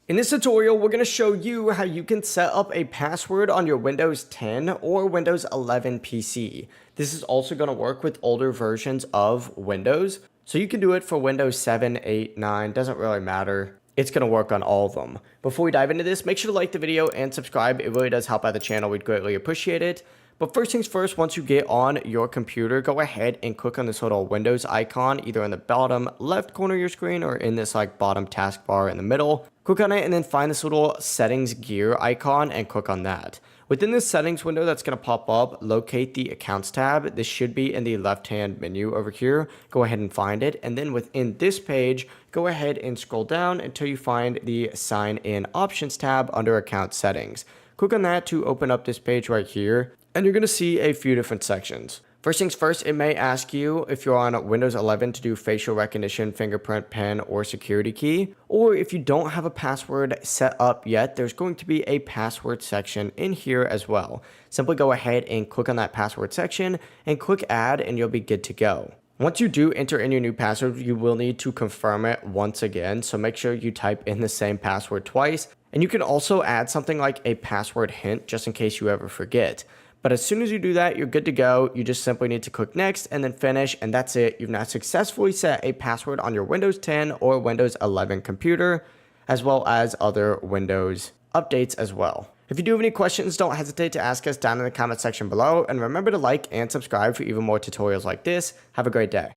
In this tutorial, we're going to show you how you can set up a password on your Windows 10 or Windows 11 PC. This is also going to work with older versions of Windows. So you can do it for Windows 7, 8, 9, doesn't really matter. It's going to work on all of them. Before we dive into this, make sure to like the video and subscribe. It really does help out the channel. We'd greatly appreciate it. But first things first, once you get on your computer, go ahead and click on this little Windows icon, either in the bottom left corner of your screen or in this bottom taskbar in the middle. Click on it and then find this little settings gear icon and click on that. Within this settings window that's going to pop up, locate the accounts tab. This should be in the left-hand menu over here. Go ahead and find it. And then within this page, go ahead and scroll down until you find the sign in options tab under account settings. Click on that to open up this page right here. And you're going to see a few different sections. First things first, it may ask you if you're on Windows 11 to do facial recognition, fingerprint, pen, or security key. Or if you don't have a password set up yet, there's going to be a password section in here as well. Simply go ahead and click on that password section and click add and you'll be good to go. Once you do enter in your new password, you will need to confirm it once again. So make sure you type in the same password twice. And you can also add something like a password hint just in case you ever forget. But as soon as you do that, you're good to go. You just simply need to click next and then finish, and that's it. You've now successfully set a password on your Windows 10 or Windows 11 computer, as well as other Windows updates as well. If you do have any questions, don't hesitate to ask us down in the comment section below, and remember to like and subscribe for even more tutorials like this. Have a great day.